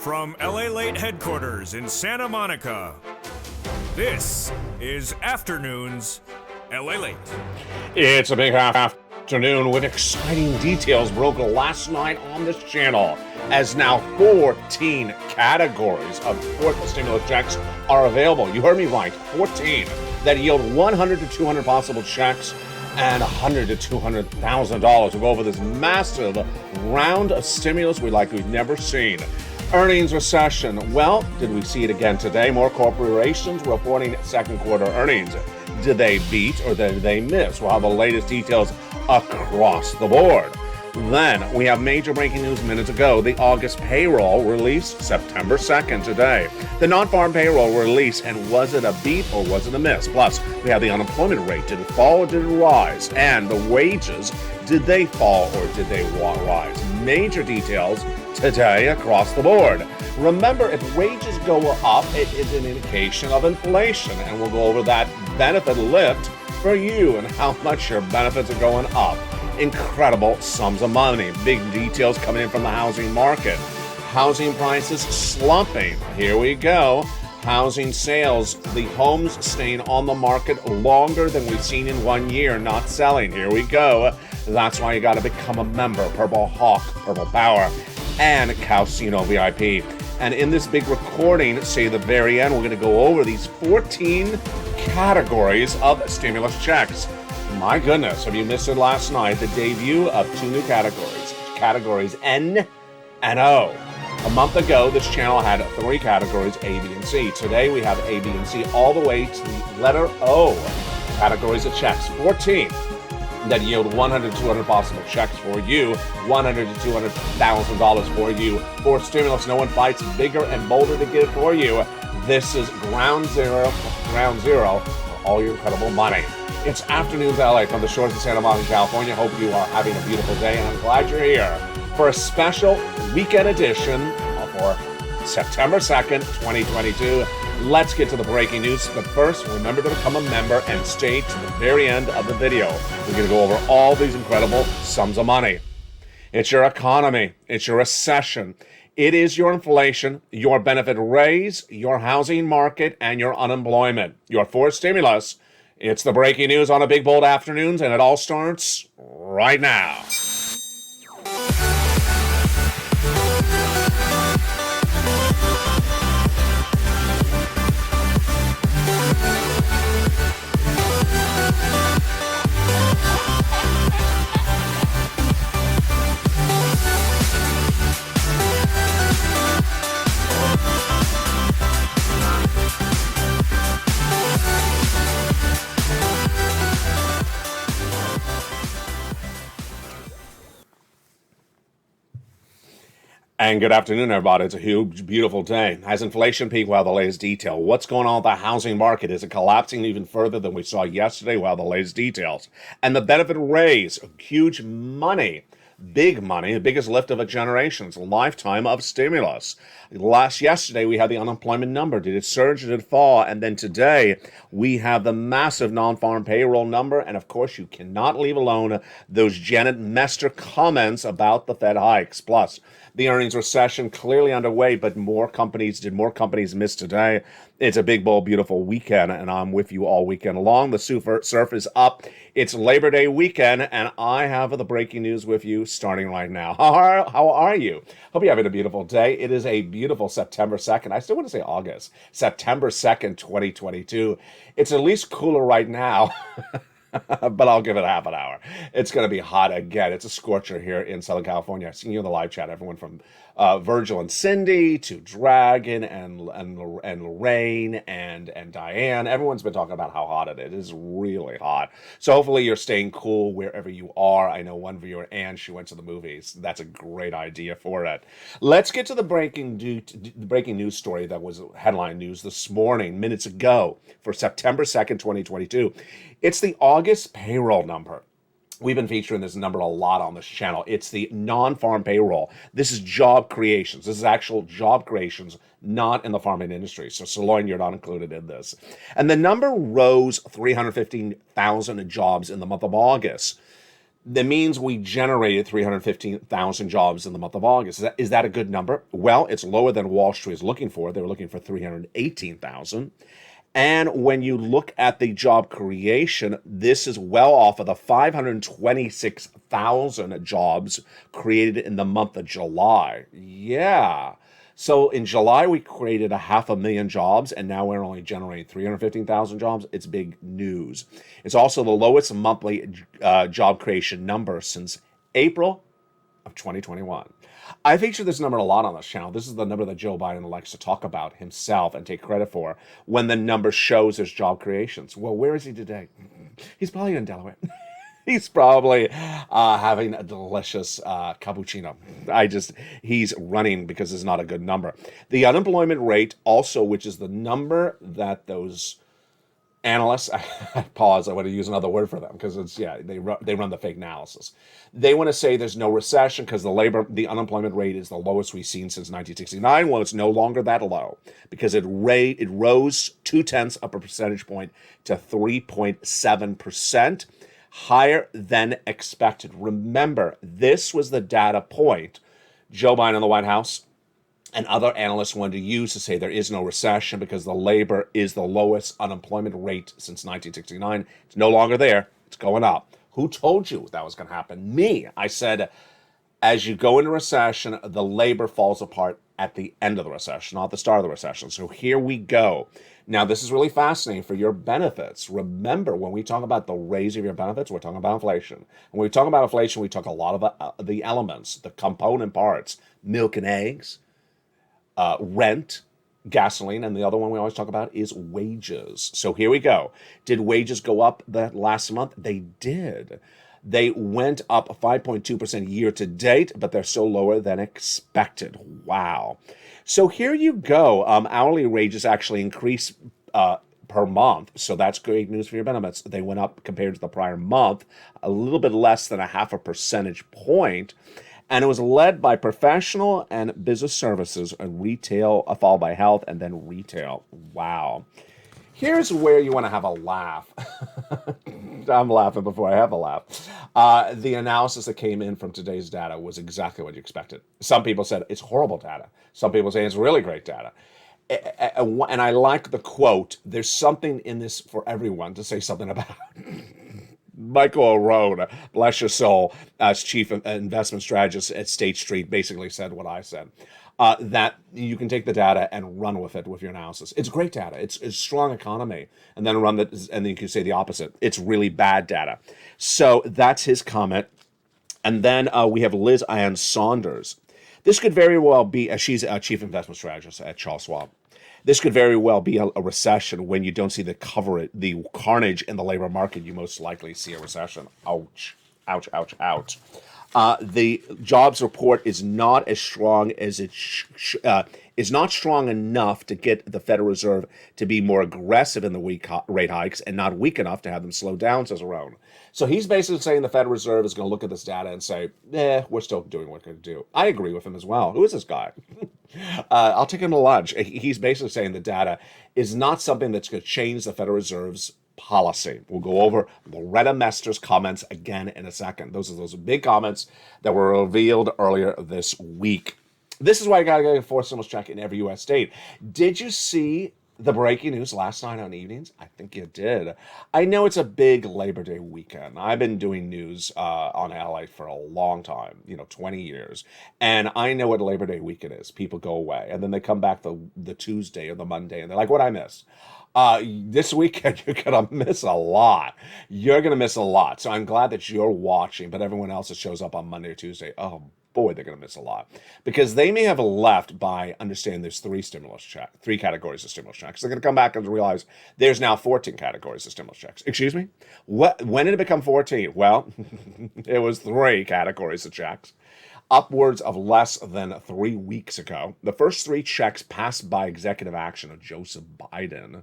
From LA Late headquarters in Santa Monica, this is Afternoons LA Late. It's a big afternoon with exciting details broken last night on this channel, as now 14 categories of fourth stimulus checks are available. You heard me right, 14 that yield 100 to 200 possible checks and $100 to $200,000. We'll go over this massive round of stimulus we've never seen. Earnings recession. Well, did we see it again today? More corporations reporting second quarter earnings. Did they beat or did they miss? We'll have the latest details across the board. Then we have major breaking news minutes ago. The August payroll released September 2nd today. The non-farm payroll release, and was it a beat or was it a miss? Plus, we have the unemployment rate. Did it fall or did it rise? And the wages, did they fall or did they rise? Major details today across the board. Remember, if wages go up, it is an indication of inflation, and we'll go over that benefit lift for you and how much your benefits are going up. Incredible sums of money. Big details coming in from the housing market. Housing prices slumping. Here we go. Housing sales, the homes staying on the market longer than we've seen in 1 year, not selling. Here we go. That's why you got to become a member. Purple Hawk, Purple Power, and Calcino VIP. And in this big recording, say the very end, we're going to go over these 14 categories of stimulus checks. My goodness, have you missed it last night? The debut of two new categories N and O. A month ago, this channel had three categories, A, B, and C. Today, we have A, B, and C all the way to the letter O. Categories of checks, 14 that yield 100 to 200 possible checks for you, $100 to $200,000 for you. For stimulus, no one fights bigger and bolder to give for you. This is ground zero for all your incredible money. It's Afternoons LA from the shores of Santa Monica, California. Hope you are having a beautiful day, and I'm glad you're here for a special weekend edition for September 2nd, 2022. Let's get to the breaking news. But first, remember to become a member and stay to the very end of the video. We're going to go over all these incredible sums of money. It's your economy. It's your recession. It is your inflation, your benefit raise, your housing market, and your unemployment. Your fourth stimulus. It's the breaking news on a Big Bold Afternoons, and it all starts right now. And good afternoon, everybody. It's a huge, beautiful day. Has inflation peaked? Well, the latest detail. What's going on with the housing market? Is it collapsing even further than we saw yesterday? Well, the latest details. And the benefit raise, huge money, big money, the biggest lift of a generation's lifetime of stimulus. Yesterday, we had the unemployment number. Did it surge? Did it fall? And then today, we have the massive non-farm payroll number. And of course, you cannot leave alone those Janet Mester comments about the Fed hikes. Plus, the earnings recession clearly underway, but more companies miss today? It's a big, bold, beautiful weekend, and I'm with you all weekend long. The surf is up. It's Labor Day weekend, and I have the breaking news with you starting right now. How are you? Hope you're having a beautiful day. It is a beautiful September 2nd. I still want to say August. September 2nd, 2022. It's at least cooler right now. But I'll give it half an hour. It's going to be hot again. It's a scorcher here in Southern California. I've seen you in the live chat, everyone from Virgil and Cindy to Dragon and Lorraine and Diane. Everyone's been talking about how hot it is. It is really hot. So hopefully you're staying cool wherever you are. I know one viewer, Ann, she went to the movies. That's a great idea for it. Let's get to the breaking news story that was headline news this morning, minutes ago, for September 2nd, 2022. It's the August payroll number. We've been featuring this number a lot on this channel. It's the non-farm payroll. This is job creations. This is actual job creations, not in the farming industry. So, Saloon, you're not included in this. And the number rose 315,000 jobs in the month of August. That means we generated 315,000 jobs in the month of August. Is that a good number? Well, it's lower than Wall Street is looking for. They were looking for 318,000. And when you look at the job creation, this is well off of the 526,000 jobs created in the month of July. Yeah. So in July, we created 500,000 jobs, and now we're only generating 315,000 jobs. It's big news. It's also the lowest monthly job creation number since April of 2021. I feature this number a lot on this channel. This is the number that Joe Biden likes to talk about himself and take credit for when the number shows there's job creations. Well, where is he today? He's probably in Delaware. He's probably having a delicious cappuccino. He's running because it's not a good number. The unemployment rate also, which is the number that those analysts, I pause, I want to use another word for them because they run the fake analysis. They want to say there's no recession because the unemployment rate is the lowest we've seen since 1969. Well, it's no longer that low because it rose 0.2 of a percentage point to 3.7%. Higher than expected. Remember, this was the data point Joe Biden in the White House and other analysts wanted to use to say there is no recession because the labor is the lowest unemployment rate since 1969. It's no longer there. It's going up. Who told you that was going to happen? Me. I said, as you go into recession, the labor falls apart at the end of the recession, not the start of the recession. So here we go. Now, this is really fascinating for your benefits. Remember, when we talk about the raise of your benefits, we're talking about inflation. When we talk about inflation, we talk a lot of the elements, the component parts, milk and eggs, rent, gasoline, and the other one we always talk about is wages. So here we go. Did wages go up that last month? They did. They went up 5.2% year to date, but they're still lower than expected. Wow. So here you go. Hourly wages actually increased per month. So that's great news for your benefits. They went up compared to the prior month, a little bit less than 0.5 percentage point. And it was led by professional and business services, and retail, followed by health, and then retail. Wow. Here's where you want to have a laugh. I'm laughing before I have a laugh. The analysis that came in from today's data was exactly what you expected. Some people said it's horrible data. Some people say it's really great data. And I like the quote, there's something in this for everyone to say something about. Michael O'Rourke, bless your soul, as chief investment strategist at State Street, basically said what I said. That you can take the data and run with it with your analysis. It's great data. It's strong economy, and then and then you can say the opposite. It's really bad data. So that's his comment. And then we have Liz Ann Saunders. This could very well be, she's a chief investment strategist at Charles Schwab. This could very well be a recession when you don't see the carnage in the labor market. You most likely see a recession. Ouch, ouch, ouch, ouch. The jobs report is not as strong as it is not strong enough to get the Federal Reserve to be more aggressive in the rate hikes and not weak enough to have them slow down, says Arone. So he's basically saying the Federal Reserve is going to look at this data and say, we're still doing what we're going to do. I agree with him as well. Who is this guy? I'll take him to lunch. He's basically saying the data is not something that's going to change the Federal Reserve's policy. We'll go over Loretta Mester's comments again in a second. Those are those big comments that were revealed earlier this week. This is why you got to get a fourth stimulus check in every U.S. state. Did you see the breaking news last night on evenings? I think you did. I know it's a big Labor Day weekend. I've been doing news on LA for a long time, 20 years. And I know what Labor Day weekend is. People go away and then they come back the Tuesday or the Monday and they're like, what'd I miss? This weekend, you're going to miss a lot. You're going to miss a lot. So I'm glad that you're watching, but everyone else that shows up on Monday or Tuesday, oh boy, they're going to miss a lot. Because they may have left by understanding there's three categories of stimulus checks. They're going to come back and realize there's now 14 categories of stimulus checks. Excuse me? When did it become 14? Well, it was 3 categories of checks. Upwards of less than 3 weeks ago. The first 3 checks passed by executive action of Joseph Biden.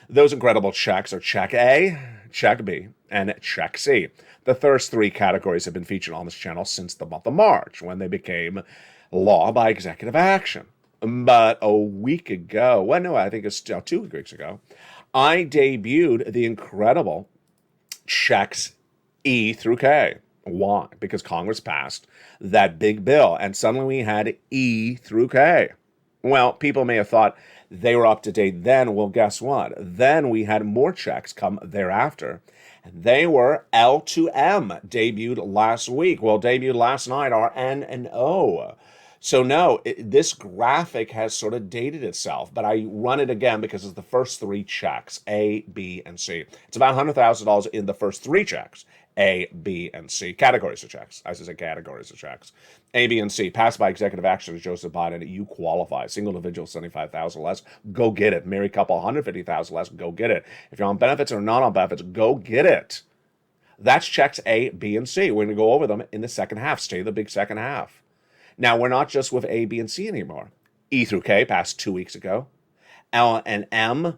Those incredible checks are Check A, Check B, and Check C. The first 3 categories have been featured on this channel since the month of March, when they became law by executive action. But a week ago, I think it's 2 weeks ago, I debuted the incredible checks E through K. Why? Because Congress passed that big bill, and suddenly we had E through K. Well, people may have thought they were up to date then. Well, guess what? Then we had more checks come thereafter. They were L to M, debuted last week. Well, debuted last night are N and O. So no, this graphic has sort of dated itself, but I run it again because it's the first three checks, A, B, and C. It's about $100,000 in the first three checks, A, B, and C. Categories of checks. I should say categories of checks. A, B, and C. Passed by executive action of Joseph Biden. You qualify. Single individual, $75,000 less. Go get it. Married couple, $150,000 less. Go get it. If you're on benefits or not on benefits, go get it. That's checks A, B, and C. We're going to go over them in the second half. Stay the big second half. Now, we're not just with A, B, and C anymore. E through K passed 2 weeks ago. L and M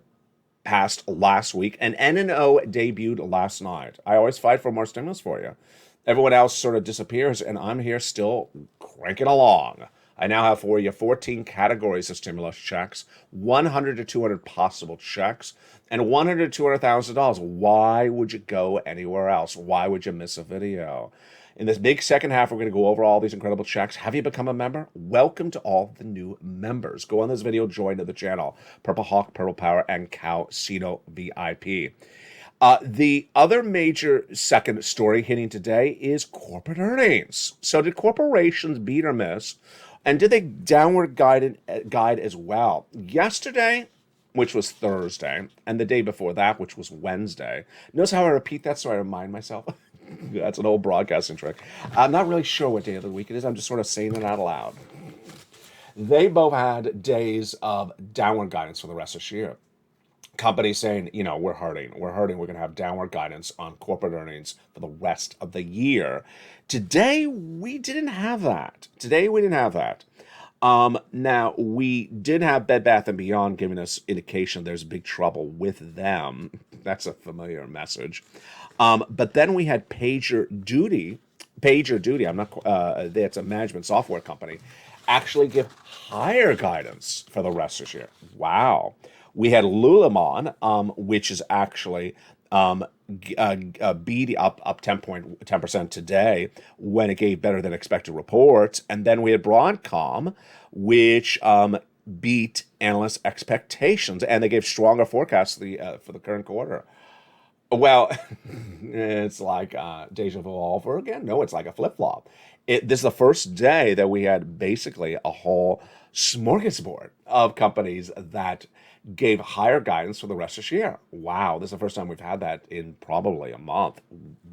passed last week. And N and O debuted last night. I always fight for more stimulus for you. Everyone else sort of disappears, and I'm here still cranking along. I now have for you 14 categories of stimulus checks, 100 to 200 possible checks, and $100 to $200,000. Why would you go anywhere else? Why would you miss a video? In this big second half, we're going to go over all these incredible checks. Have you become a member? Welcome to all the new members. Go on this video, join the channel. Purple Hawk, Purple Power, and Calcino VIP. The other major second story hitting today is corporate earnings. So did corporations beat or miss? And did they downward guide as well? Yesterday, which was Thursday, and the day before that, which was Wednesday. Notice how I repeat that so I remind myself? That's an old broadcasting trick. I'm not really sure what day of the week it is. I'm just sort of saying it out loud. They both had days of downward guidance for the rest of this year. Companies saying, we're hurting. We're going to have downward guidance on corporate earnings for the rest of the year. Today, we didn't have that. Now, we did have Bed Bath & Beyond giving us indication there's big trouble with them. That's a familiar message. But then we had PagerDuty, that's a management software company, actually give higher guidance for the rest of this year. Wow. We had Lululemon, which is actually beat up 10% today when it gave better than expected reports. And then we had Broadcom, which beat analyst expectations, and they gave stronger forecasts for the current quarter. Well, it's like deja vu all over again. No, it's like a flip-flop. This is the first day that we had basically a whole smorgasbord of companies that gave higher guidance for the rest of this year. Wow, this is the first time we've had that in probably a month.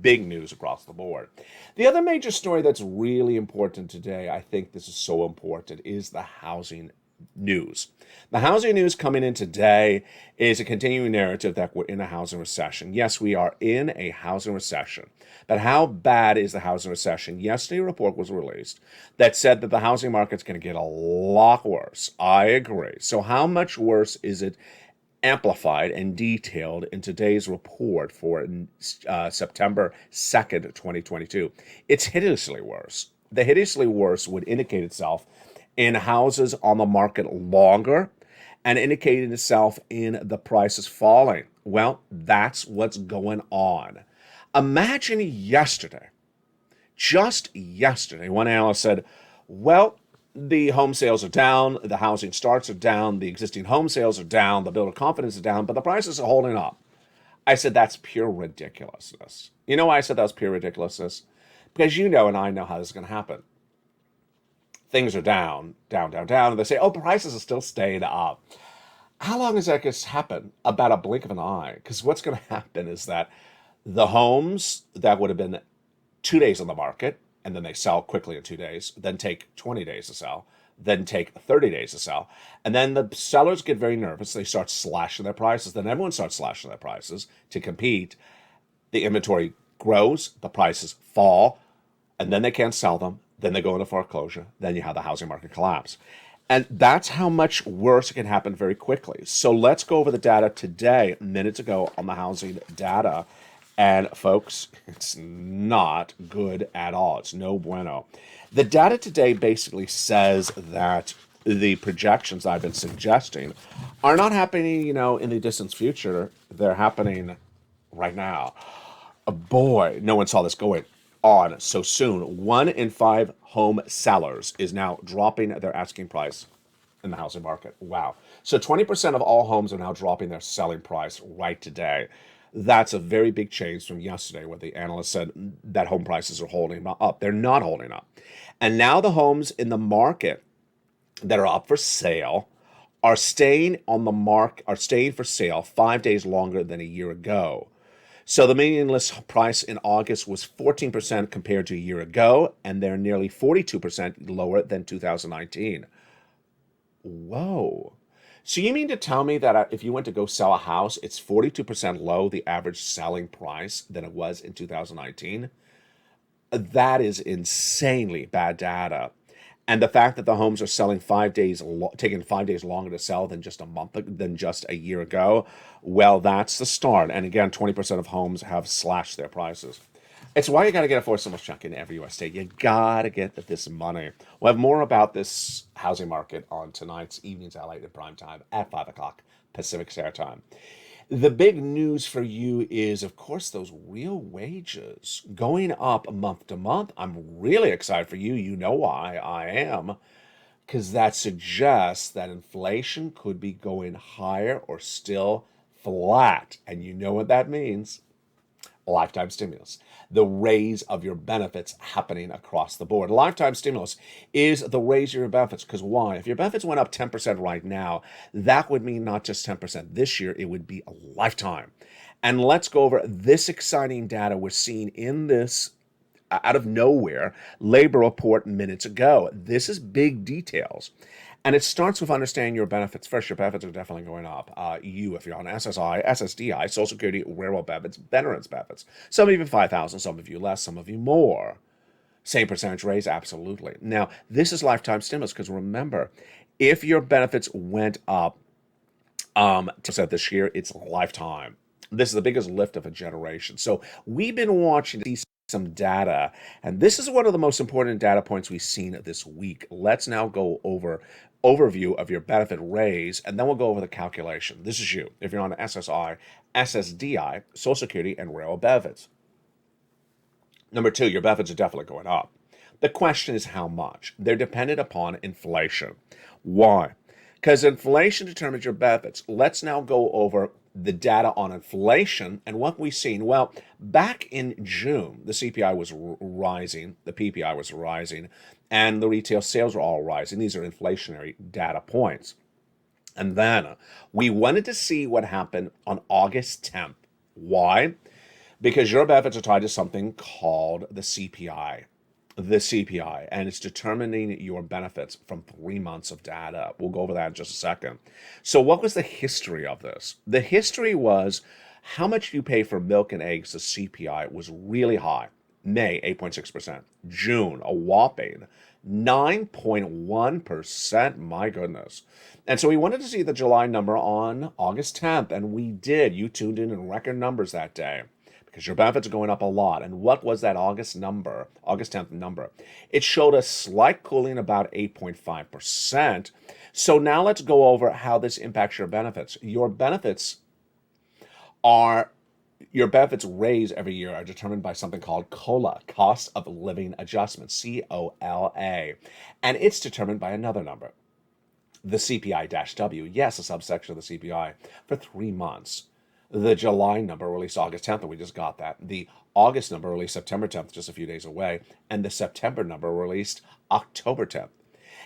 Big news across the board. The other major story that's really important today, I think this is so important, is the housing news. The housing news coming in today is a continuing narrative that we're in a housing recession. Yes, we are in a housing recession. But how bad is the housing recession? Yesterday, a report was released that said that the housing market's going to get a lot worse. I agree. So how much worse is it amplified and detailed in today's report for September 2nd, 2022? It's hideously worse. The hideously worse would indicate itself in houses on the market longer and indicating itself in the prices falling. Well, that's what's going on. Imagine just yesterday, one analyst said, well, the home sales are down, the housing starts are down, the existing home sales are down, the builder confidence is down, but the prices are holding up. I said, that's pure ridiculousness. You know why I said that was pure ridiculousness? Because you know and I know how this is going to happen. Things are down, and they say, oh, prices are still staying up. How long is that going to happen? About a blink of an eye. Because what's going to happen is that the homes that would have been 2 days on the market, and then they sell quickly in 2 days, then take 20 days to sell, then take 30 days to sell, and then the sellers get very nervous. They start slashing their prices. Then everyone starts slashing their prices to compete. The inventory grows, the prices fall, and then they can't sell them. Then they go into foreclosure. Then you have the housing market collapse. And that's how much worse it can happen very quickly. So let's go over the data today, minutes ago, on the housing data. And folks, it's not good at all. It's no bueno. The data today basically says that the projections I've been suggesting are not happening, in the distant future. They're happening right now. Boy, no one saw this going. on so soon. 1 in 5 home sellers is now dropping their asking price in the housing market. Wow. So 20% of all homes are now dropping their selling price right today. That's a very big change from yesterday when the analyst said that home prices are holding up. They're not holding up. And now the homes in the market that are up for sale are staying for sale 5 days longer than a year ago. So the median list price in August was 14% compared to a year ago, and they're nearly 42% lower than 2019. Whoa. So you mean to tell me that if you went to go sell a house, it's 42% low, the average selling price, than it was in 2019? That is insanely bad data. And the fact that the homes are selling 5 days, taking 5 days longer to sell than just a year ago, well, that's the start. And again, 20% of homes have slashed their prices. It's why you got to get a for stimulus check in every U.S. state. You got to get this money. We'll have more about this housing market on tonight's evening's LA in prime time at 5 o'clock Pacific Standard Time. The big news for you is, of course, those real wages going up month to month. I'm really excited for you. You know why I am, because that suggests that inflation could be going higher or still flat. And you know what that means. Lifetime stimulus, the raise of your benefits happening across the board. Lifetime stimulus is the raise of your benefits. Because why? If your benefits went up 10% right now, that would mean not just 10% this year, it would be a lifetime. And let's go over this exciting data we're seeing in this out of nowhere labor report minutes ago. This is big details. And it starts with understanding your benefits. First, your benefits are definitely going up. If you're on SSI, SSDI, Social Security, railroad benefits, veterans benefits. Some of you 5,000, some of you less, some of you more. Same percentage raise, absolutely. Now, this is lifetime stimulus because remember, if your benefits went up 10% this year, it's lifetime. This is the biggest lift of a generation. So we've been watching some data, and this is one of the most important data points we've seen this week. Let's now go over overview of your benefit raise, and then we'll go over the calculation. This is you, if you're on SSI, SSDI, Social Security, and railroad benefits. Number 2, your benefits are definitely going up. The question is how much? They're dependent upon inflation. Why? Because inflation determines your benefits. Let's now go over the data on inflation and what we've seen. Well, back in June, the CPI was rising, the PPI was rising, and the retail sales were all rising. These are inflationary data points. And then we wanted to see what happened on August 10th. Why? Because your benefits are tied to something called the CPI. The CPI, and it's determining your benefits from 3 months of data. We'll go over that in just a second. So what was the history of this? The history was how much you pay for milk and eggs. The CPI was really high. May, 8.6%. June, a whopping 9.1%. My goodness. And so we wanted to see the July number on August 10th, and we did. You tuned in record numbers that day, because your benefits are going up a lot. And what was that August 10th number? It showed a slight cooling, about 8.5%. So now let's go over how this impacts your benefits. Your benefits raise every year are determined by something called COLA, Cost of Living Adjustment, COLA. And it's determined by another number, the CPI-W. Yes, a subsection of the CPI for 3 months. The July number released August 10th, and we just got that. The August number released September 10th, just a few days away. And the September number released October 10th.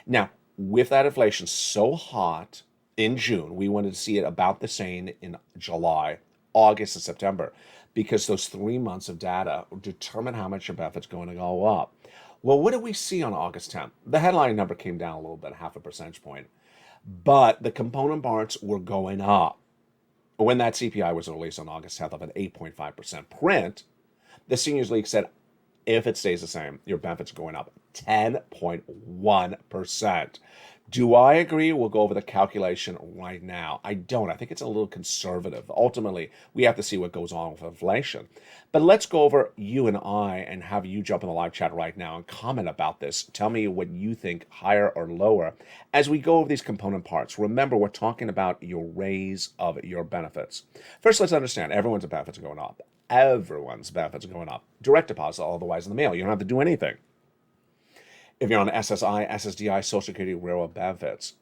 Now, with that inflation so hot in June, we wanted to see it about the same in July, August, and September, because those 3 months of data determine how much your benefit's going to go up. Well, what did we see on August 10th? The headline number came down a little bit, half a percentage point. But the component parts were going up. When that CPI was released on August 10th of an 8.5% print, the Seniors League said, if it stays the same, your benefits are going up 10.1%. Do I agree? We'll go over the calculation right now. I don't. I think it's a little conservative. Ultimately, we have to see what goes on with inflation. But let's go over you and I and have you jump in the live chat right now and comment about this. Tell me what you think, higher or lower, as we go over these component parts. Remember, we're talking about your raise of your benefits. First, let's understand everyone's benefits are going up. everyone's benefits are going up. Direct deposit, otherwise in the mail. You don't have to do anything. If you're on SSI, SSDI, Social Security, Railroad benefits,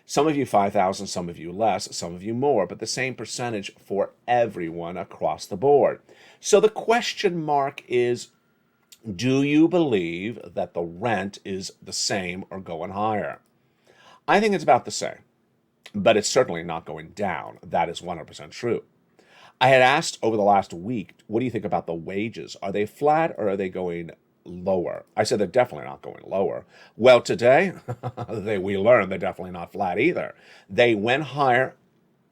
some of you 5,000, some of you less, some of you more, but the same percentage for everyone across the board. So the question mark is, do you believe that the rent is the same or going higher? I think it's about the same, but it's certainly not going down. That is 100% true. I had asked over the last week, what do you think about the wages? Are they flat or are they going lower? I said they're definitely not going lower. Well, today, we learned they're definitely not flat either. They went higher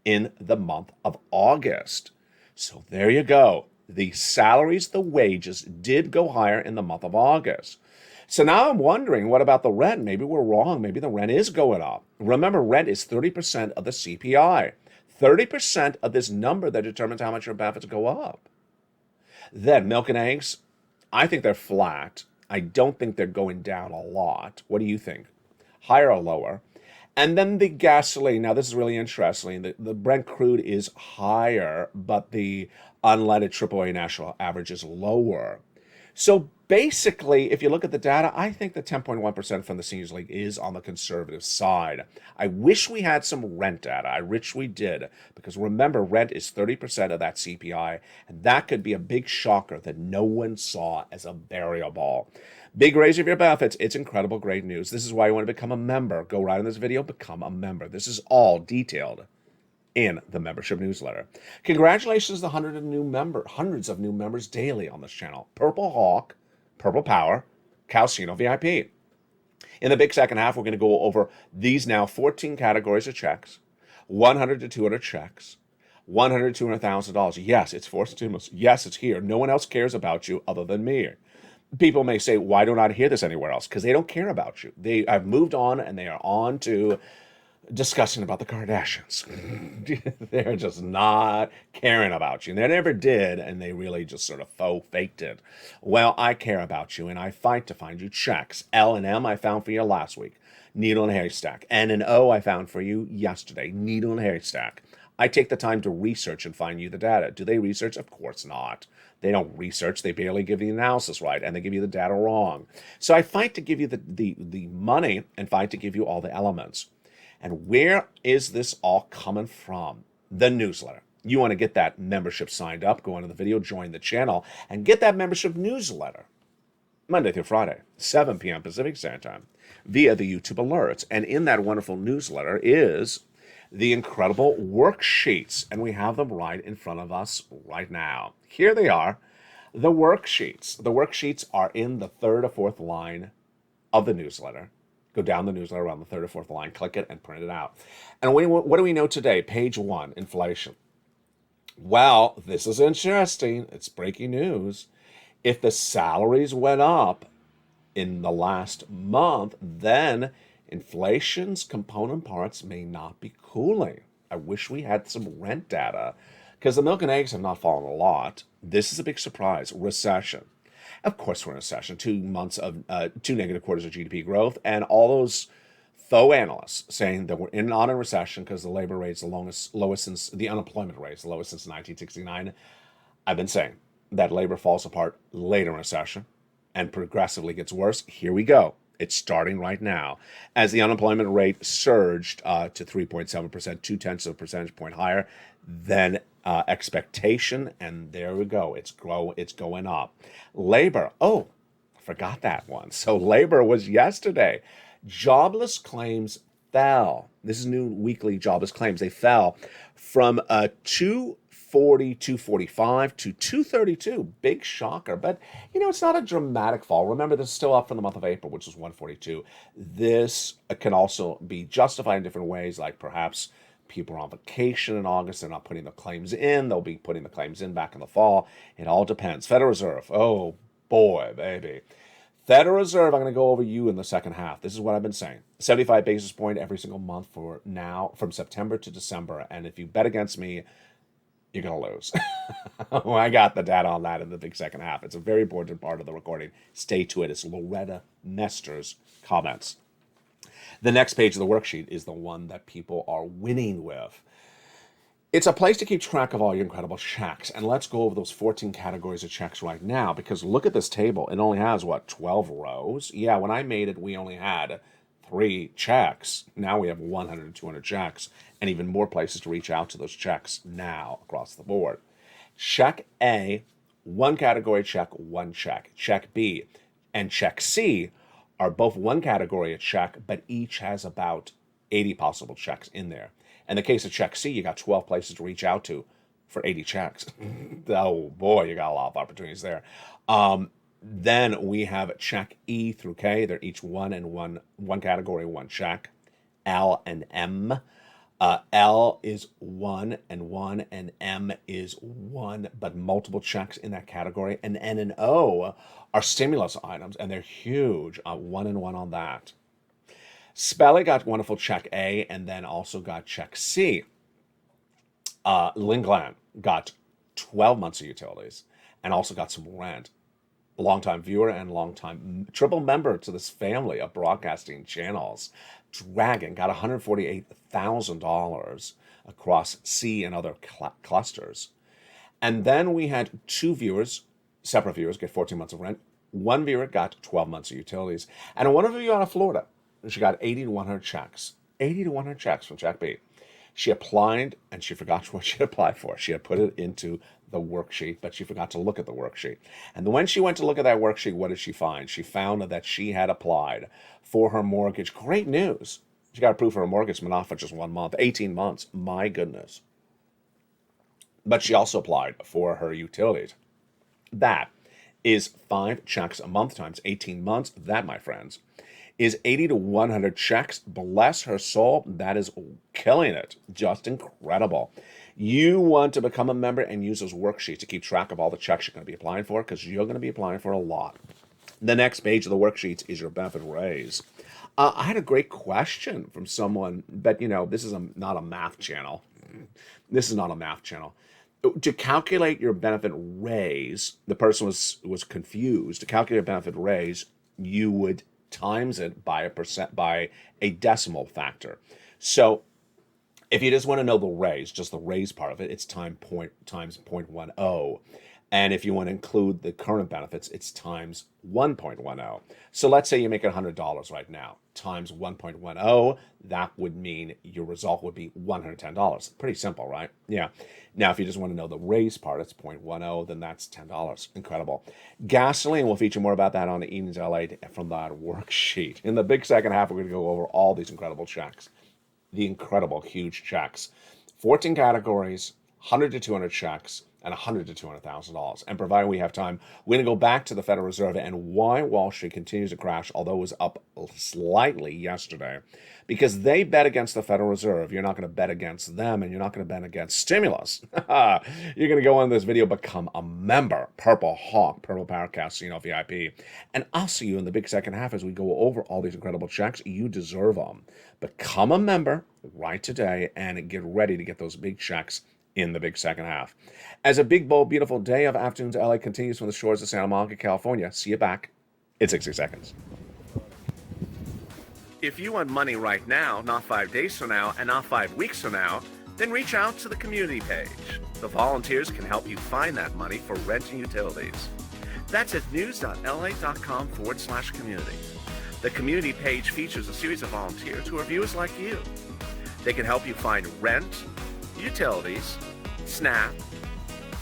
in the month of August. So there you go. The salaries, the wages did go higher in the month of August. So now I'm wondering, what about the rent? Maybe we're wrong. Maybe the rent is going up. Remember, rent is 30% of the CPI. 30% of this number that determines how much your benefits go up. Then milk and eggs, I think they're flat. I don't think they're going down a lot. What do you think? Higher or lower? And then the gasoline. Now, this is really interesting. The Brent crude is higher, but the unleaded AAA national average is lower. So basically, if you look at the data, I think the 10.1% from the Seniors League is on the conservative side. I wish we had some rent data. I wish we did, because remember, rent is 30% of that CPI, and that could be a big shocker that no one saw as a variable. Big raise of your benefits. It's incredible, great news. This is why you want to become a member. Go right in this video, become a member. This is all detailed in the membership newsletter. Congratulations to hundreds of new members daily on this channel. Purple Hawk, Purple Power, Calcino VIP. In the big second half, we're going to go over these now 14 categories of checks, 100 to 200 checks, $100 to $200,000. Yes, it's for stimulus. Yes, it's here. No one else cares about you other than me. People may say, why don't I hear this anywhere else? Because they don't care about you. I've moved on, and they are on to discussing about the Kardashians. They're just not caring about you. They never did, and they really just sort of faked it. Well, I care about you, and I fight to find you checks. L and M I found for you last week. Needle and haystack. N and O I found for you yesterday. Needle and haystack. I take the time to research and find you the data. Do they research? Of course not. They don't research. They barely give the analysis right, and they give you the data wrong. So I fight to give you the money and fight to give you all the elements. And where is this all coming from? The newsletter. You want to get that membership signed up, go into the video, join the channel, and get that membership newsletter Monday through Friday, 7 p.m. Pacific Standard Time, via the YouTube alerts. And in that wonderful newsletter is the incredible worksheets, and we have them right in front of us right now. Here they are, the worksheets. The worksheets are in the third or fourth line of the newsletter. Go down the newsletter around the third or fourth line, click it, and print it out. And what do we know today? Page 1, inflation. Well, this is interesting. It's breaking news. If the salaries went up in the last month, then inflation's component parts may not be cooling. I wish we had some rent data, because the milk and eggs have not fallen a lot. This is a big surprise. Recession. Of course, we're in a recession. 2 months of 2 negative quarters of GDP growth, and all those faux analysts saying that we're not in a recession because the labor rate is the lowest since the unemployment rate is the lowest since 1969. I've been saying that labor falls apart later in recession and progressively gets worse. Here we go. It's starting right now as the unemployment rate surged to 3.7%, 0.2 of a percentage point higher than expectation, and there we go. It's going up. Labor. Oh, I forgot that one. So labor was yesterday. Jobless claims fell. This is new weekly jobless claims. They fell from 240, 245 to 232. Big shocker. But, it's not a dramatic fall. Remember, this is still up from the month of April, which was 142. This can also be justified in different ways, like perhaps people are on vacation in August. They're not putting the claims in. They'll be putting the claims in back in the fall. It all depends. Federal Reserve. Oh, boy, baby. Federal Reserve, I'm going to go over you in the second half. This is what I've been saying. 75 basis point every single month for now, from September to December. And if you bet against me, you're going to lose. Well, I got the data on that in the big second half. It's a very important part of the recording. Stay to it. It's Loretta Nestor's comments. The next page of the worksheet is the one that people are winning with. It's a place to keep track of all your incredible checks. And let's go over those 14 categories of checks right now, because look at this table. It only has, what, 12 rows? Yeah, when I made it, we only had 3 checks. Now we have 100 and 200 checks, and even more places to reach out to those checks now across the board. Check A, 1 category check, 1 check. Check B and check C are both 1 category of check, but each has about 80 possible checks in there. In the case of check C, you got 12 places to reach out to for 80 checks. Oh boy, you got a lot of opportunities there. Then we have check E through K. They're each one category, 1 check. L and M. L is 1 and 1, and M is 1, but multiple checks in that category. And N and O are stimulus items, and they're huge. 1 and 1 on that. Spelly got wonderful check A, and then also got check C. Lingland got 12 months of utilities, and also got some rent. Longtime viewer and longtime triple member to this family of broadcasting channels. Dragon got $148,000 across C and other clusters. And then we had 2 viewers, separate viewers, get 14 months of rent. 1 viewer got 12 months of utilities. And one of you out of Florida, she got 80 to 100 checks. 80 to 100 checks from Jack B. She applied, and she forgot what she had applied for. She had put it into the worksheet, but she forgot to look at the worksheet. And when she went to look at that worksheet, what did she find? She found that she had applied for her mortgage. Great news. She got approved for her mortgage, but not for just 1 month, 18 months. My goodness. But she also applied for her utilities. That is 5 checks a month times 18 months. That, my friends, is 80 to 100 checks. Bless her soul. That is killing it. Just incredible. You want to become a member and use those worksheets to keep track of all the checks you're going to be applying for, because you're going to be applying for a lot. The next page of the worksheets is your benefit raise. I had a great question from someone, but this is not a math channel. This is not a math channel. To calculate your benefit raise, the person was confused. To calculate a benefit raise, you would times it by a decimal factor. So if you just want to know the raise, just the raise part of it, it's times 0.10. And if you want to include the current benefits, it's times 1.10. So let's say you make $100 right now, times 1.10, that would mean your result would be $110. Pretty simple, right? Yeah. Now, if you just want to know the raise part, it's 0.10, then that's $10. Incredible. Gasoline, we'll feature more about that on the Evenings LA from that worksheet. In the big second half, we're going to go over all these incredible checks. The incredible, huge checks. 14 categories, 100 to 200 checks, and $100 to $200,000. And provided we have time, we're going to go back to the Federal Reserve and why Wall Street continues to crash, although it was up slightly yesterday, because they bet against the Federal Reserve. You're not going to bet against them, and you're not going to bet against stimulus. You're going to go on this video, become a member, Purple Hawk, Purple Power Casino VIP. And I'll see you in the big second half as we go over all these incredible checks. You deserve them. Become a member right today and get ready to get those big checks in the big second half. As a big, bold, beautiful day of Afternoons LA continues from the shores of Santa Monica, California. See you back in 60 seconds. If you want money right now, not 5 days from now, and not 5 weeks from now, then reach out to the community page. The volunteers can help you find that money for rent and utilities. That's at news.la.com/community. The community page features a series of volunteers who are viewers like you. They can help you find rent, utilities, SNAP,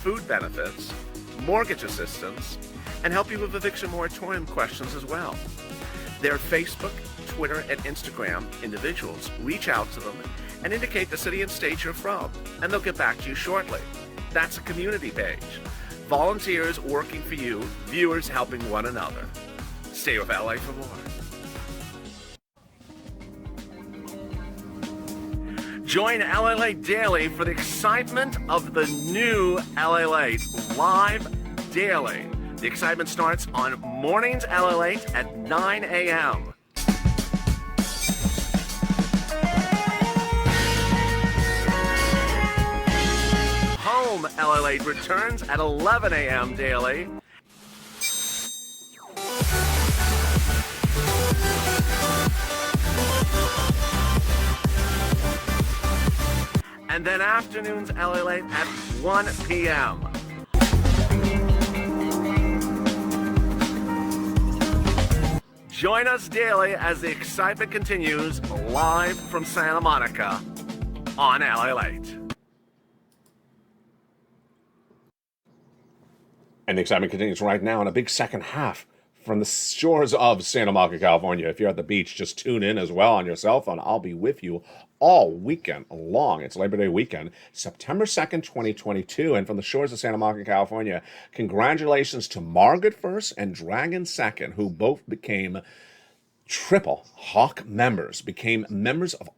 food benefits, mortgage assistance, and help you with eviction moratorium questions as well. Their Facebook, Twitter, and Instagram individuals reach out to them and indicate the city and state you're from, and they'll get back to you shortly. That's a community page. Volunteers working for you, viewers helping one another. Stay with LA for more. Join LA Late Daily for the excitement of the new LA Late live daily. The excitement starts on mornings LA Late at 9 a.m. Home LA Late returns at 11 a.m. daily. and then afternoons LA Late at 1 p.m. Join us daily as the excitement continues live from Santa Monica on LA Late. And the excitement continues right now in a big second half from the shores of Santa Monica, California. If you're at the beach, just tune in as well on your cell phone. I'll be with you all weekend long. It's Labor Day weekend, September 2nd, 2022. And from the shores of Santa Monica, California, congratulations to Margaret First and Dragon Second, who both became triple Hawk members, became members of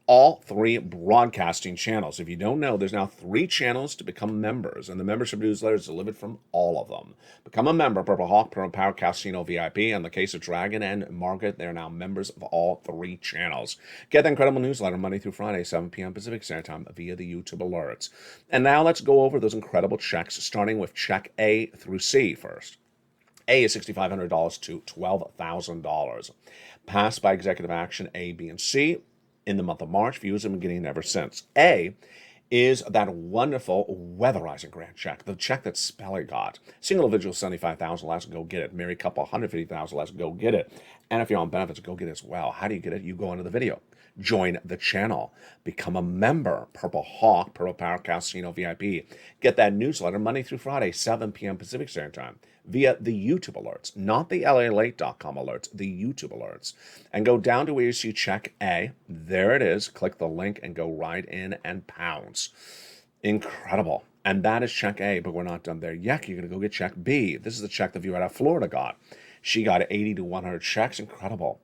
all three broadcasting channels. If you don't know, there's now 3 channels to become members, and the membership newsletter is delivered from all of them. Become a member, Purple Hawk, Purple Power, Casino VIP. In the case of Dragon and Margaret, they're now members of all 3 channels. Get the incredible newsletter Monday through Friday, 7 p.m. Pacific Standard Time via the YouTube alerts. And now let's go over those incredible checks, starting with check A through C first. A is $6,500 to $12,000. Passed by executive action A, B, and C. In the month of March, views have been getting ever since. A is that wonderful weatherizing grant check, the check that Spelly got. Single individual, $75,000, let's go get it. Married couple, $150,000, let's go get it. And if you're on benefits, go get it as well. How do you get it? You go into the video. Join the channel. Become a member. Purple Hawk, Purple Power, Casino VIP. Get that newsletter Monday through Friday, 7 p.m. Pacific Standard Time via the YouTube alerts, not the LALate.com alerts, the YouTube alerts. And go down to where you see check A. There it is. Click the link and go right in and pounce. Incredible. And that is check A, but we're not done there yet. You're going to go get check B. This is the check the viewer out of Florida got. She got 80 to 100 checks. Incredible.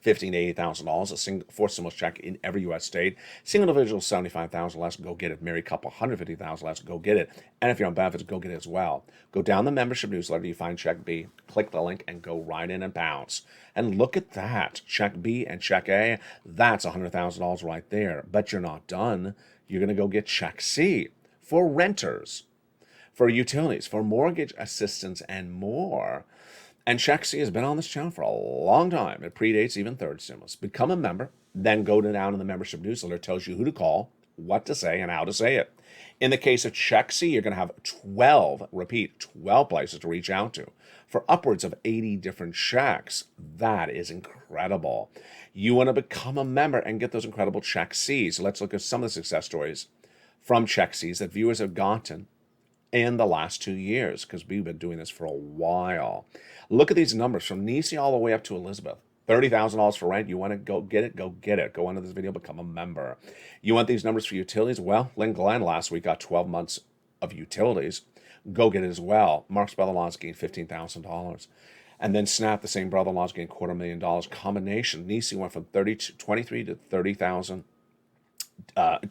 $15,000 to $80,000, a single 4 stimulus check in every U.S. state. Single individual, $75,000, let's go get it. Married couple, $150,000, let's go get it. And if you're on benefits, go get it as well. Go down the membership newsletter, you find check B, click the link, and go right in and bounce. And look at that. Check B and check A, that's $100,000 right there. But you're not done. You're going to go get check C for renters, for utilities, for mortgage assistance, and more. And check C has been on this channel for a long time. It predates even third stimulus. Become a member, then go down in the membership newsletter. It tells you who to call, what to say, and how to say it. In the case of check C, you're going to have 12 places to reach out to for upwards of 80 different checks. That is incredible. You want to become a member and get those incredible check Cs. Let's look at some of the success stories from check Cs that viewers have gotten in the last 2 years, because we've been doing this for a while. Look at these numbers from Nisi all the way up to Elizabeth. $30,000 for rent. You want to go get it? Go get it. Go under this video, become a member. You want these numbers for utilities? Well, Lynn Glenn last week got 12 months of utilities. Go get it as well. Mark's brother-in-law's gained $15,000. And then Snap, the same brother-in-law's gained $250,000. Combination, Nisi went from 23 to 30,000.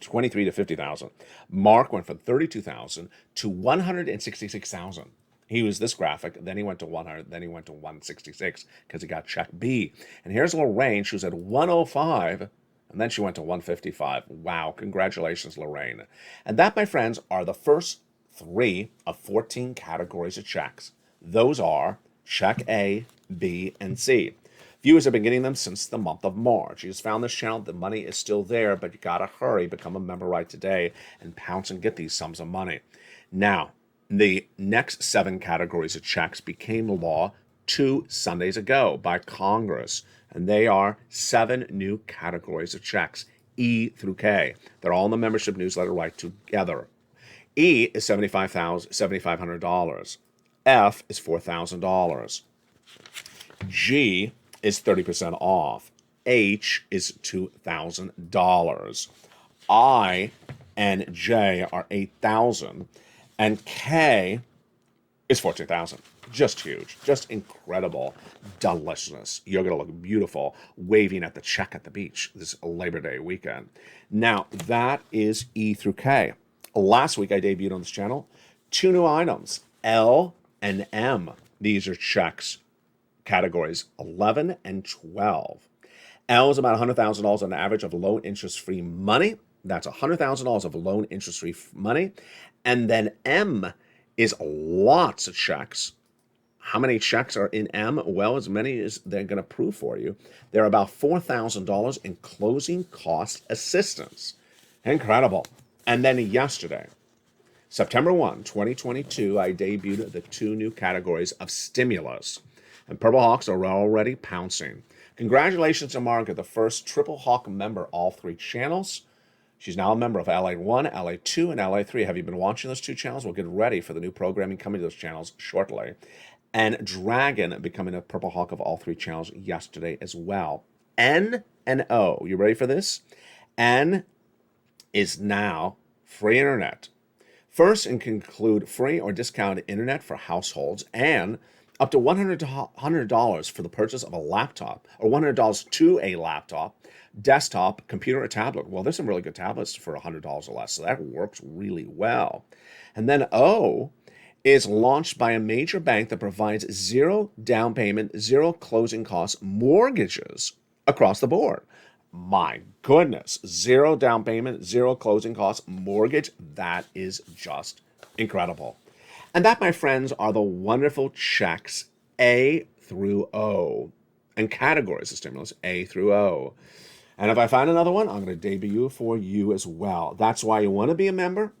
23 to 50,000. Mark went from 32,000 to 166,000. He was this graphic, then he went to 100, then he went to 166 because he got check B. And here's Lorraine. She was at 105, and then she went to 155. Wow, congratulations, Lorraine. And that, my friends, are the first 3 of 14 categories of checks. Those are check A, B, and C. Viewers have been getting them since the month of March. You just found this channel. The money is still there, but you got to hurry. Become a member right today and pounce and get these sums of money. Now, the next 7 categories of checks became law 2 Sundays ago by Congress, and they are 7 new categories of checks, E through K. They're all in the membership newsletter right together. E is $7,500. F is $4,000. G is 30% off. H is $2,000. I and J are $8,000. And K is $14,000. Just huge. Just incredible. Deliciousness. You're going to look beautiful waving at the check at the beach this Labor Day weekend. Now, that is E through K. Last week, I debuted on this channel 2 new items, L and M. These are checks. Categories 11 and 12. L is about $100,000 on average of loan interest-free money. That's $100,000 of loan interest-free money. And then M is lots of checks. How many checks are in M? Well, as many as they're going to prove for you. They're about $4,000 in closing cost assistance. Incredible. And then yesterday, September 1, 2022, I debuted the 2 new categories of stimulus. And Purple Hawks are already pouncing. Congratulations to Margaret, the first Triple Hawk member, all 3 channels. She's now a member of LA1, LA2, and LA3. Have you been watching those 2 channels? We'll get ready for the new programming coming to those channels shortly. And Dragon becoming a Purple Hawk of all 3 channels yesterday as well. N and O. You ready for this? N is now free internet. First, and can include free or discounted internet for households and up to $100 for the purchase of a laptop, or $100 to a laptop, desktop, computer, or tablet. Well, there's some really good tablets for $100 or less, so that works really well. And then O is launched by a major bank that provides 0 down payment, 0 closing costs mortgages across the board. My goodness, 0 down payment, 0 closing costs mortgage. That is just incredible. And that, my friends, are the wonderful checks A through O and categories of stimulus A through O. And if I find another one, I'm going to debut for you as well. That's why you want to be a member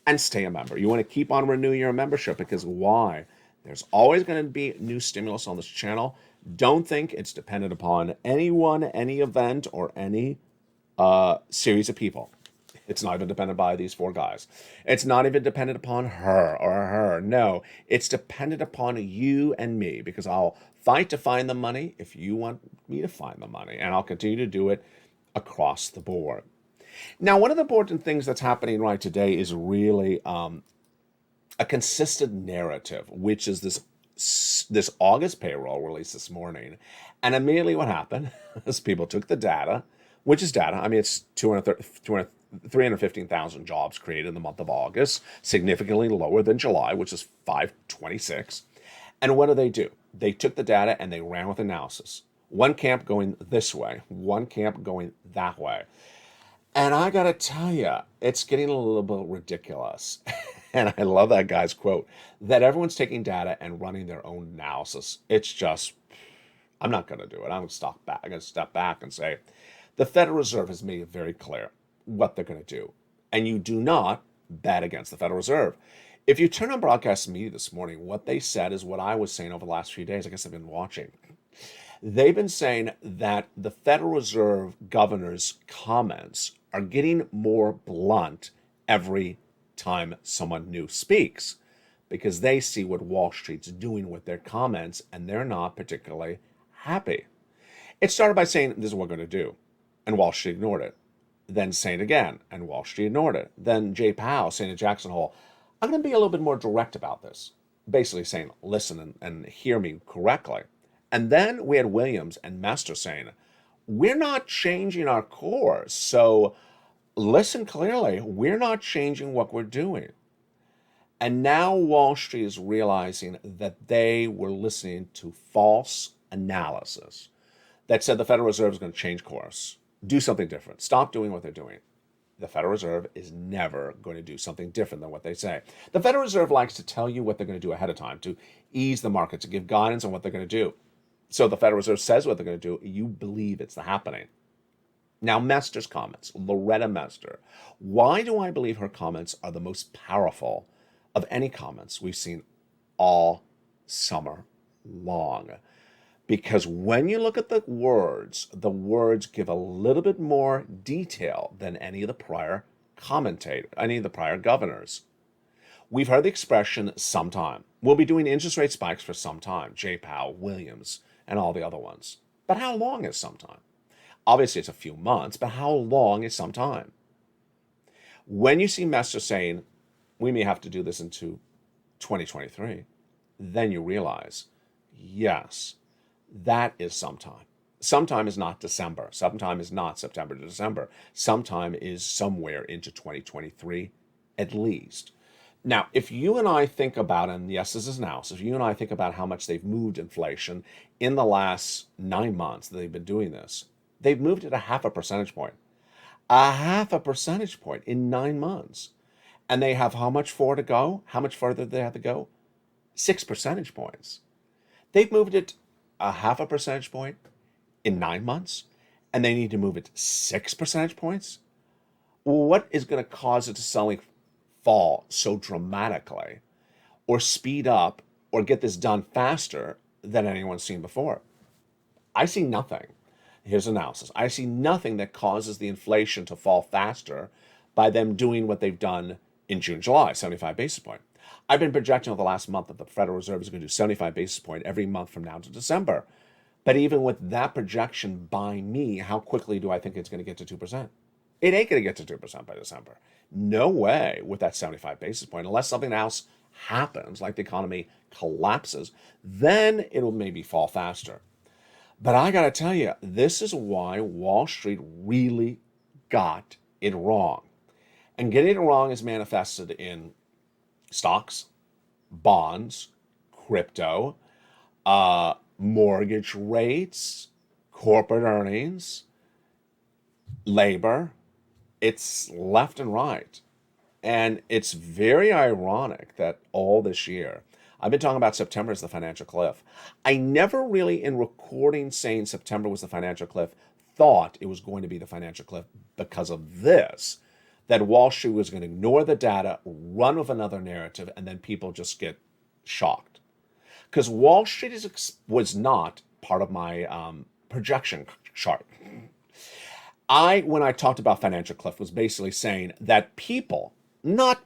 and stay a member. You want to keep on renewing your membership, because why? There's always going to be new stimulus on this channel. Don't think it's dependent upon anyone, any event, or any series of people. It's not even dependent by these 4 guys. It's not even dependent upon her or her. No, it's dependent upon you and me, because I'll fight to find the money if you want me to find the money, and I'll continue to do it across the board. Now, one of the important things that's happening right today is really a consistent narrative, which is this August payroll release this morning. And immediately what happened is people took the data, which is data. I mean, it's 315,000 jobs created in the month of August, significantly lower than July, which is 526. And what do? They took the data and they ran with analysis. One camp going this way, one camp going that way. And I got to tell you, it's getting a little bit ridiculous. And I love that guy's quote, that everyone's taking data and running their own analysis. It's just, I'm not going to do it. I'm going to step back and say, the Federal Reserve has made it very clear what they're going to do. And you do not bet against the Federal Reserve. If you turn on broadcast media this morning, what they said is what I was saying over the last few days. I guess I've been watching. They've been saying that the Federal Reserve governor's comments are getting more blunt every time someone new speaks, because they see what Wall Street's doing with their comments and they're not particularly happy. It started by saying, this is what we're going to do, and Wall Street ignored it. Then saying it again, and Wall Street ignored it. Then Jay Powell saying to Jackson Hole, I'm going to be a little bit more direct about this. Basically saying, listen and hear me correctly. And then we had Williams and Mester saying, we're not changing our course. So listen clearly, we're not changing what we're doing. And now Wall Street is realizing that they were listening to false analysis that said the Federal Reserve is going to change course, do something different, stop doing what they're doing. The Federal Reserve is never going to do something different than what they say. The Federal Reserve likes to tell you what they're going to do ahead of time, to ease the market, to give guidance on what they're going to do. So the Federal Reserve says what they're going to do, you believe it's happening. Now, Mester's comments, Loretta Mester. Why do I believe her comments are the most powerful of any comments we've seen all summer long? Because when you look at the words give a little bit more detail than any of the prior governors. We've heard the expression sometime. We'll be doing interest rate spikes for some time. Jay Powell, Williams, and all the other ones. But how long is some time? Obviously, it's a few months, but how long is some time? When you see Mester saying, we may have to do this into 2023, then you realize, yes, that is sometime. Sometime is not December. Sometime is not September to December. Sometime is somewhere into 2023, at least. Now, if you and I think about, and yes, this is analysis, if you and I think about how much they've moved inflation in the last 9 months that they've been doing this, they've moved it 0.5 percentage point. 0.5 percentage point in 9 months. And they have how much for to go? How much further do they have to go? 6 percentage points. They've moved it 0.5 percentage point in 9 months, and they need to move it 6 percentage points? What is going to cause it to suddenly fall so dramatically, or speed up, or get this done faster than anyone's seen before? I see nothing. Here's analysis. I see nothing that causes the inflation to fall faster by them doing what they've done in June, July, 75 basis point. I've been projecting over the last month that the Federal Reserve is going to do 75 basis point every month from now to December. But even with that projection by me, how quickly do I think it's going to get to 2%? It ain't going to get to 2% by December. No way with that 75 basis point, unless something else happens, like the economy collapses, then it'll maybe fall faster. But I got to tell you, this is why Wall Street really got it wrong. And getting it wrong is manifested in stocks, bonds, crypto, mortgage rates, corporate earnings, labor. It's left and right. And it's very ironic that all this year, I've been talking about September as the financial cliff. I never really, in recording saying September was the financial cliff, thought it was going to be the financial cliff because of this, that Wall Street was going to ignore the data, run with another narrative, and then people just get shocked. Because Wall Street was not part of my projection chart. When I talked about financial cliff, was basically saying that people, not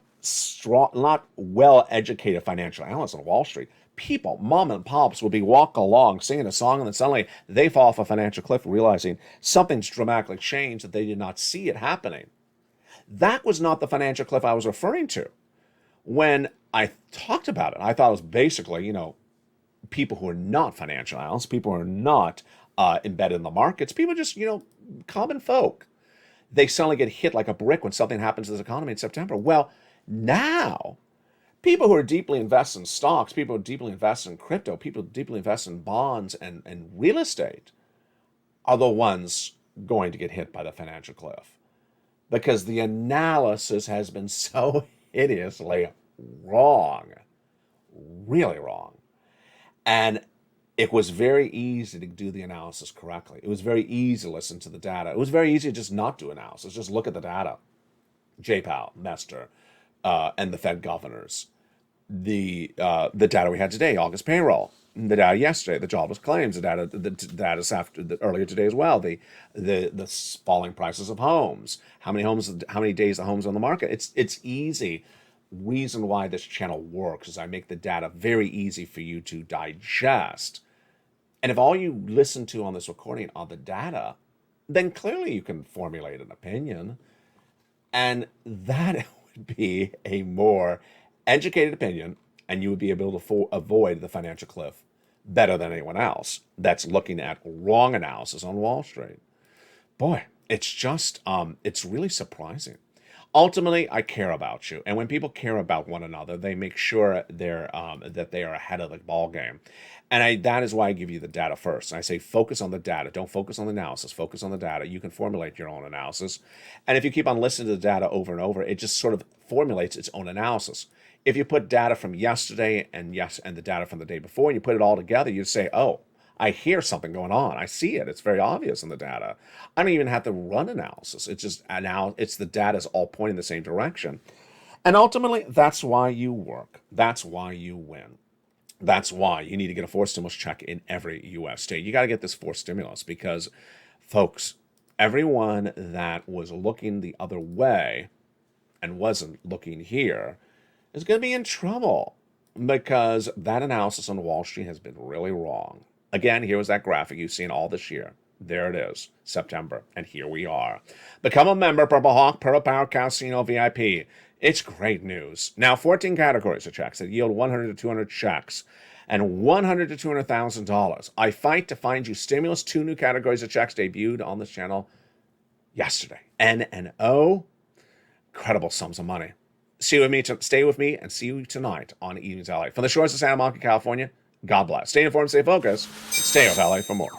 well-educated financial analysts on Wall Street, people, mom and pops, would be walking along singing a song, and then suddenly they fall off a financial cliff, realizing something's dramatically changed, that they did not see it happening. That was not the financial cliff I was referring to. When I talked about it, I thought it was basically, people who are not financial analysts, people who are not embedded in the markets, people just, common folk. They suddenly get hit like a brick when something happens to this economy in September. Well, now, people who are deeply invested in stocks, people who are deeply invested in crypto, people who deeply invested in bonds and real estate are the ones going to get hit by the financial cliff. Because the analysis has been so hideously wrong, really wrong. And it was very easy to do the analysis correctly. It was very easy to listen to the data. It was very easy to just not do analysis, just look at the data. Jay Powell, Mester, and the Fed governors. The data we had today, August payroll, the data yesterday, the jobless claims, the data earlier today as well, the falling prices of homes, how many days the homes on the market. It's easy. Reason why this channel works is I make the data very easy for you to digest. And if all you listen to on this recording are the data, then clearly you can formulate an opinion. And that would be a more educated opinion, and you would be able to avoid the financial cliff better than anyone else that's looking at wrong analysis on Wall Street. Boy, it's just, it's really surprising. Ultimately, I care about you. And when people care about one another, they make sure that they are ahead of the ball game. And that is why I give you the data first. I say focus on the data. Don't focus on the analysis. Focus on the data. You can formulate your own analysis. And if you keep on listening to the data over and over, it just sort of formulates its own analysis. If you put data from yesterday and the data from the day before, and you put it all together, you say, oh, I hear something going on. I see it. It's very obvious in the data. I don't even have to run analysis. It's just it's the data's all pointing in the same direction. And ultimately, that's why you work. That's why you win. That's why you need to get a forced stimulus check in every U.S. state. You got to get this forced stimulus because, folks, everyone that was looking the other way and wasn't looking here is going to be in trouble because that analysis on Wall Street has been really wrong. Again, here was that graphic you've seen all this year. There it is, September, and here we are. Become a member, Purple Hawk, Purple Power Casino VIP. It's great news. Now, 14 categories of checks that yield 100 to 200 checks and $100 to $200,000. I fight to find you stimulus. 2 new categories of checks debuted on this channel yesterday. N and O, incredible sums of money. Stay with me, and see you tonight on Evenings LA. From the shores of Santa Monica, California, God bless. Stay informed, stay focused, and stay with LA for more.